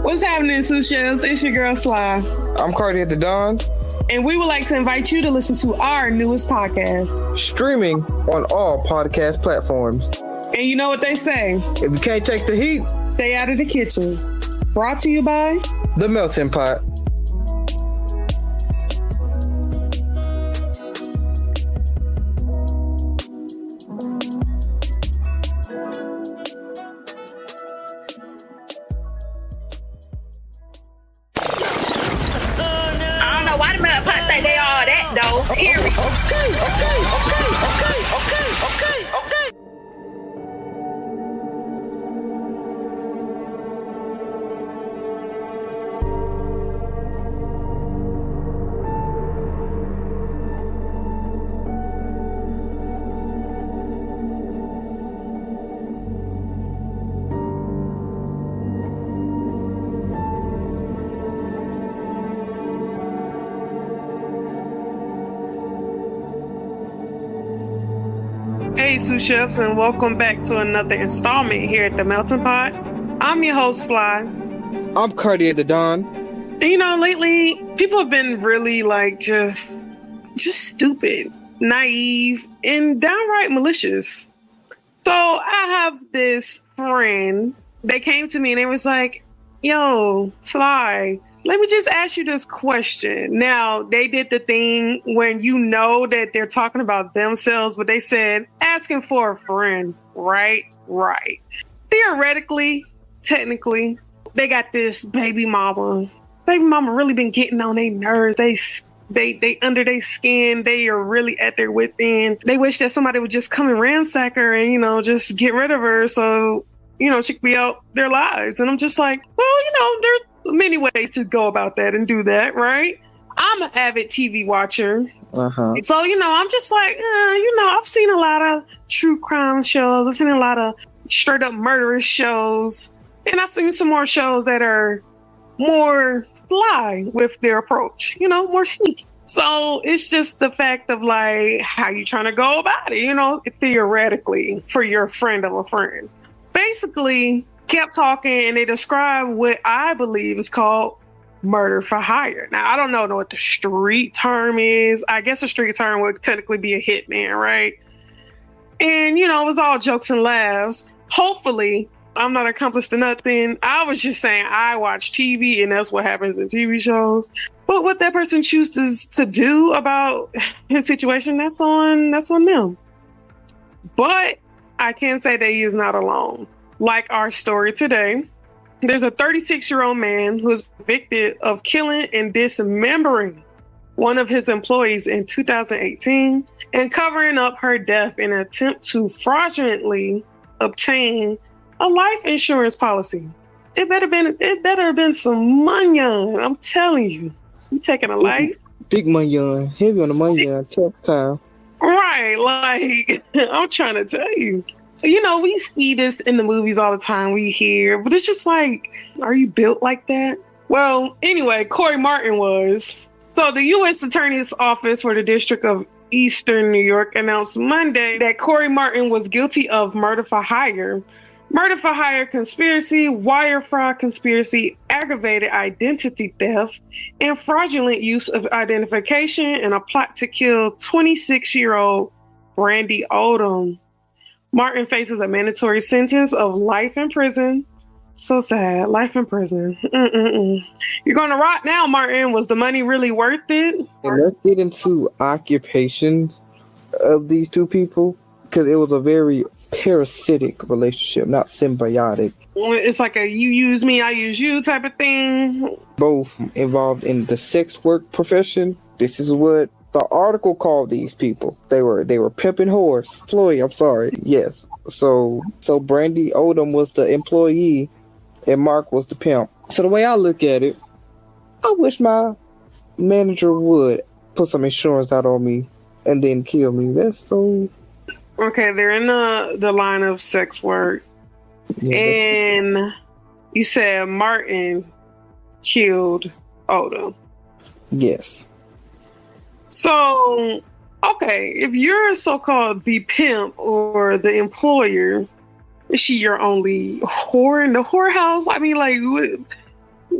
What's happening, sous chefs? It's your girl Sly. I'm Cardi at the Dawn. And we would like to invite you to listen to our newest podcast. Streaming on all podcast platforms. And you know what they say? If you can't take the heat, stay out of the kitchen. Brought to you by The Melting Pot. They all that though. Period. Okay. Hey, sous chefs, and welcome back to another installment here at the Melting Pot. I'm your host, Sly. I'm Cardi at the Dawn. And you know, lately, people have been really just stupid, naive, and downright malicious. So I have this friend. They came to me and they was like, yo, Sly, let me just ask you this question. Now, they did the thing when you know that they're talking about themselves, but they said, asking for a friend, right? Right. Theoretically, technically, they got this baby mama. Baby mama really been getting on their nerves. They under their skin. They are really at their wits' end. They wish that somebody would just come and ransack her and, just get rid of her so, she could be out their lives. And I'm just like, well, there's many ways to go about that and do that, right? I'm an avid TV watcher. Uh-huh. So, I'm just like, I've seen a lot of true crime shows. I've seen a lot of straight up murderous shows. And I've seen some more shows that are more sly with their approach, more sneaky. So it's just the fact of how you trying to go about it, theoretically for your friend of a friend. Basically, kept talking and they described what I believe is called murder for hire. Now, I don't know what the street term is. I guess a street term would technically be a hitman, right? And, it was all jokes and laughs. Hopefully, I'm not accomplice to nothing. I was just saying I watch TV and that's what happens in TV shows. But what that person chooses to do about his situation, that's on them. But I can say that he is not alone. Like our story today, there's a 36-year-old man who is convicted of killing and dismembering one of his employees in 2018 and covering up her death in an attempt to fraudulently obtain a life insurance policy. It better have been some money on. I'm telling you, you taking a life. Big money on, heavy on the money on, tough time. Right, I'm trying to tell you. We see this in the movies all the time. We hear, but it's just are you built like that? Well, anyway, Corey Martin was. So the U.S. Attorney's Office for the District of Eastern New York announced Monday that Corey Martin was guilty of murder for hire conspiracy, wire fraud conspiracy, aggravated identity theft, and fraudulent use of identification in a plot to kill 26-year-old Brandy Odom. Martin faces a mandatory sentence of life in prison. So sad. Life in prison. You're going to rot now, Martin. Was the money really worth it? And let's get into occupations of these two people, because it was a very parasitic relationship, not symbiotic. It's like a you use me, I use you type of thing. Both involved in the sex work profession. This is what the article called these people. They were pimping whores. Employee, I'm sorry. Yes. So Brandy Odom was the employee and Mark was the pimp. So the way I look at it, I wish my manager would put some insurance out on me and then kill me. That's so... Okay, they're in the line of sex work. Yeah, and you said Martin killed Odom. Yes. So, okay, if you're so-called the pimp or the employer, is she your only whore in the whorehouse? I mean, like,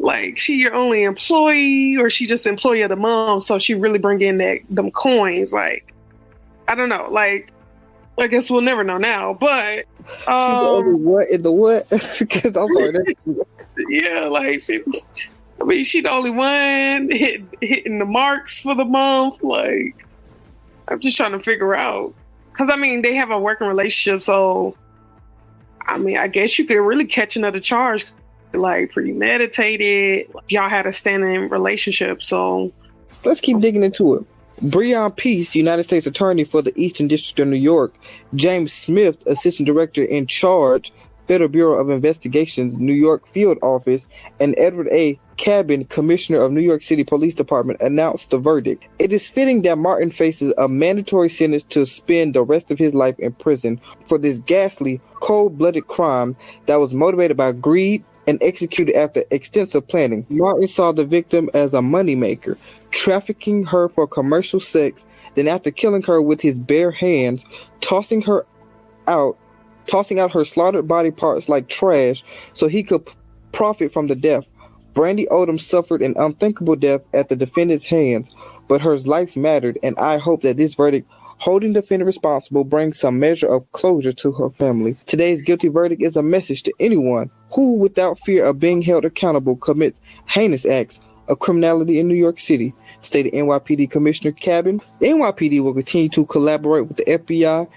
Like, she your only employee, or she just employee of the mom, so she really bring in them coins. Like, I don't know. Like, I guess we'll never know now. But She the only what in the what? Because I'm sorry. yeah, like she the only one hitting the marks for the month. Like, I'm just trying to figure out, because I mean, they have a working relationship, so I mean, I guess you could really catch another charge, like premeditated. Y'all had a standing relationship, so Let's keep digging into it. Breon Peace, United States Attorney for the Eastern District of New York, James Smith, Assistant Director in Charge, Federal Bureau of Investigations, New York Field Office, and Edward A. Cabin, Commissioner of New York City Police Department, announced the verdict. It is fitting that Martin faces a mandatory sentence to spend the rest of his life in prison for this ghastly, cold-blooded crime that was motivated by greed and executed after extensive planning. Martin saw the victim as a moneymaker, trafficking her for commercial sex, then after killing her with his bare hands, tossing out her slaughtered body parts like trash so he could profit from the death. Brandy Odom suffered an unthinkable death at the defendant's hands, but her life mattered, and I hope that this verdict holding the defendant responsible brings some measure of closure to her family. Today's guilty verdict is a message to anyone who, without fear of being held accountable, commits heinous acts of criminality in New York City, stated NYPD Commissioner Cabin. The NYPD will continue to collaborate with the FBI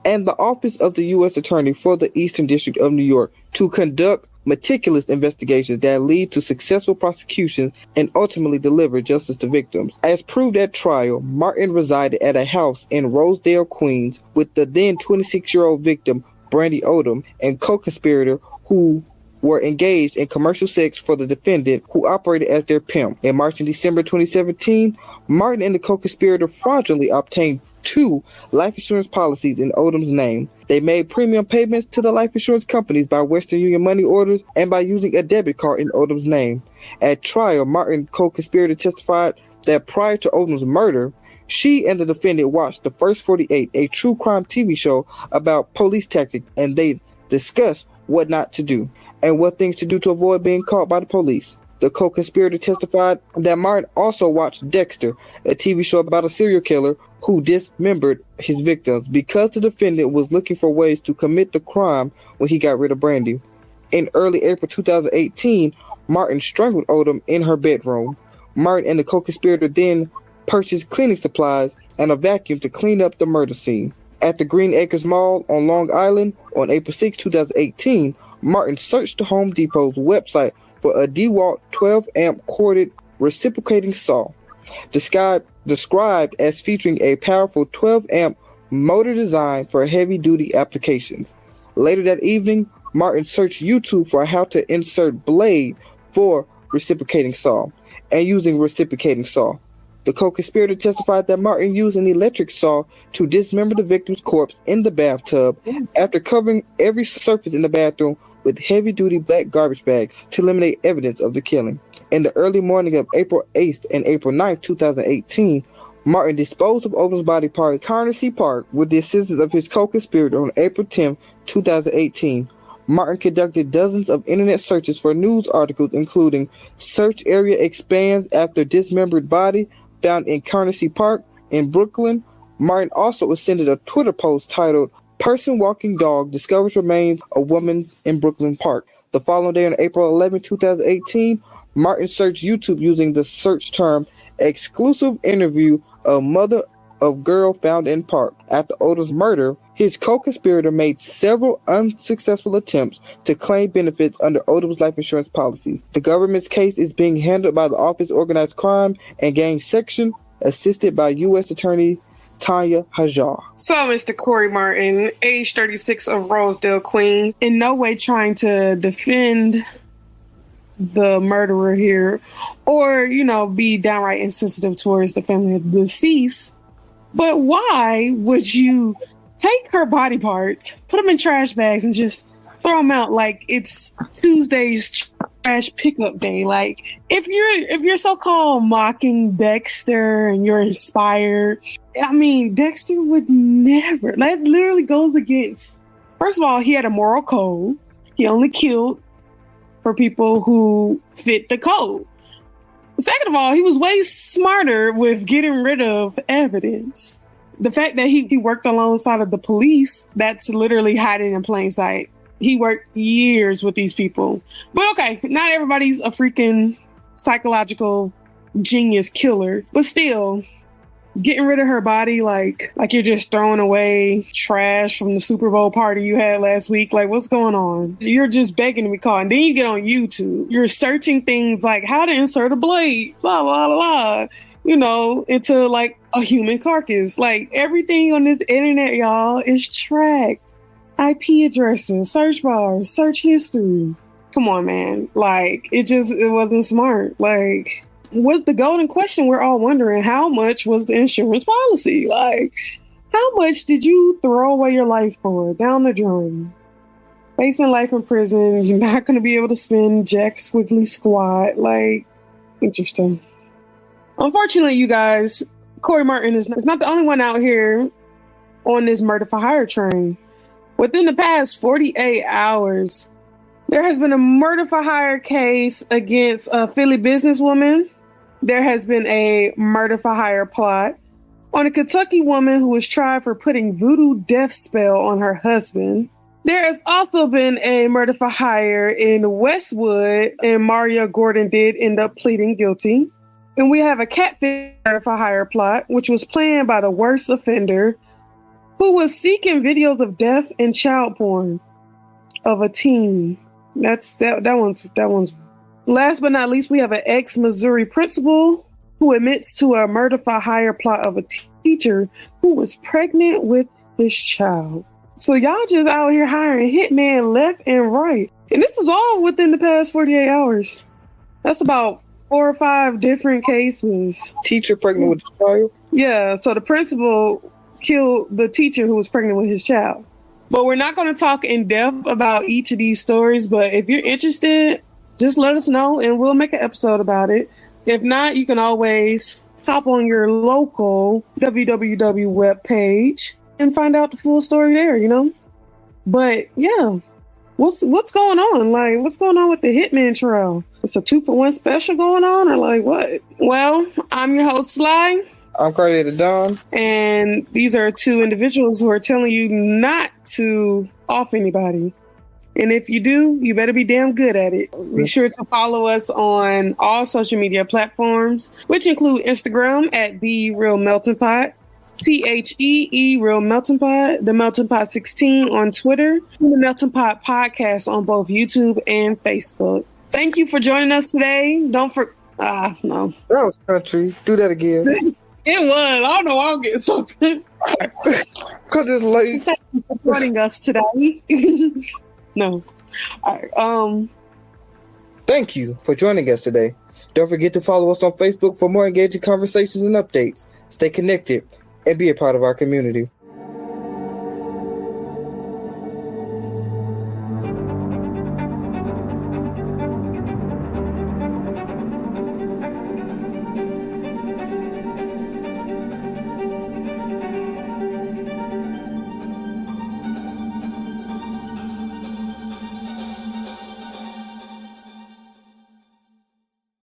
and the Office of the U.S. Attorney for the Eastern District of New York to conduct meticulous investigations that lead to successful prosecutions and ultimately deliver justice to victims. As proved at trial, Martin resided at a house in Rosedale, Queens, with the then 26-year-old victim, Brandy Odom, and co-conspirator who were engaged in commercial sex for the defendant, who operated as their pimp. In March and December 2017, Martin and the co-conspirator fraudulently obtained 2 life insurance policies in Odom's name. They made premium payments to the life insurance companies by Western Union money orders and by using a debit card in Odom's name. At trial, Martin co-conspirator testified that prior to Odom's murder, she and the defendant watched The First 48, a true crime TV show about police tactics, and they discussed what not to do and what things to do to avoid being caught by the police. The co-conspirator testified that Martin also watched Dexter, a TV show about a serial killer who dismembered his victims, because the defendant was looking for ways to commit the crime when he got rid of Brandy. In early April 2018, Martin strangled Odom in her bedroom. Martin and the co-conspirator then purchased cleaning supplies and a vacuum to clean up the murder scene. At the Green Acres Mall on Long Island on April 6, 2018, Martin searched the Home Depot's website for a DeWalt 12-amp corded reciprocating saw, described as featuring a powerful 12-amp motor design for heavy-duty applications. Later that evening, Martin searched YouTube for how to insert blade for reciprocating saw and using reciprocating saw. The co-conspirator testified that Martin used an electric saw to dismember the victim's corpse in the bathtub after covering every surface in the bathroom with heavy-duty black garbage bags to eliminate evidence of the killing. In the early morning of April 8th and April 9th, 2018, Martin disposed of Odom's body parts in Carnegie Park with the assistance of his co-conspirator on April 10th, 2018. Martin conducted dozens of internet searches for news articles, including "Search area expands after dismembered body found in Carnegie Park in Brooklyn." Martin also ascended a Twitter post titled "Person Walking Dog Discovers Remains of Woman's in Brooklyn Park." The following day, on April 11, 2018, Martin searched YouTube using the search term "exclusive interview of mother of girl found in park." After Odom's murder, his co-conspirator made several unsuccessful attempts to claim benefits under Odom's life insurance policies. The government's case is being handled by the Office of Organized Crime and Gang Section, assisted by U.S. Attorney Tanya Hajar. So, Mr. Corey Martin, age 36 of Rosedale, Queens, in no way trying to defend the murderer here or, be downright insensitive towards the family of the deceased. But why would you take her body parts, put them in trash bags, and just throw them out like it's Tuesday's trash pickup day? Like, if you're so-called mocking Dexter and you're inspired, I mean, Dexter would never. That literally goes against. First of all, he had a moral code. He only killed for people who fit the code. Second of all, he was way smarter with getting rid of evidence. The fact that he worked alongside of the police, that's literally hiding in plain sight. He worked years with these people. But okay, not everybody's a freaking psychological genius killer. But still, getting rid of her body like you're just throwing away trash from the Super Bowl party you had last week. Like, what's going on? You're just begging to be caught. And then you get on YouTube. You're searching things like how to insert a blade, blah, blah, blah, you know, into like a human carcass. Like everything on this internet, y'all, is tracked. IP addresses, search bars, search history. Come on, man. Like, it wasn't smart. Like, what's the golden question we're all wondering? How much was the insurance policy? Like, how much did you throw away your life for down the drain? Facing life in prison, you're not going to be able to spend jack squiggly squat. Like, interesting. Unfortunately, you guys, Corey Martin is not the only one out here on this murder for hire train. Within the past 48 hours, there has been a murder for hire case against a Philly businesswoman. There has been a murder for hire plot on a Kentucky woman who was tried for putting voodoo death spell on her husband. There has also been a murder for hire in Westwood, and Maria Gordon did end up pleading guilty. And we have a catfish murder for hire plot, which was planned by the worst offender who was seeking videos of death and child porn of a teen. That one's. Last but not least, we have an ex-Missouri principal who admits to a murder for hire plot of a teacher who was pregnant with his child. So y'all just out here hiring hitman left and right. And this is all within the past 48 hours. That's about 4 or 5 different cases. Teacher pregnant with a child? Yeah, so the principal killed the teacher who was pregnant with his child. But we're not going to talk in depth about each of these stories. But if you're interested, just let us know and we'll make an episode about it. If not, you can always hop on your local www webpage and find out the full story there, you know? But yeah, what's going on? Like, what's going on with the Hitman trial? It's a 2-for-1 special going on or like what? Well, I'm your host, Sly. I'm Carly the Don. And these are 2 individuals who are telling you not to off anybody. And if you do, you better be damn good at it. Be sure to follow us on all social media platforms, which include Instagram at The Real Melting Pot, THEE Real Melting Pot, The Melting Pot 16 on Twitter, and The Melting Pot Podcast on both YouTube and Facebook. Thank you for joining us today. No. That was country. Do that again. It was. I don't know. I'll get something. Cause it's late. Thank you for joining us today. No. All right. Thank you for joining us today. Don't forget to follow us on Facebook for more engaging conversations and updates. Stay connected and be a part of our community.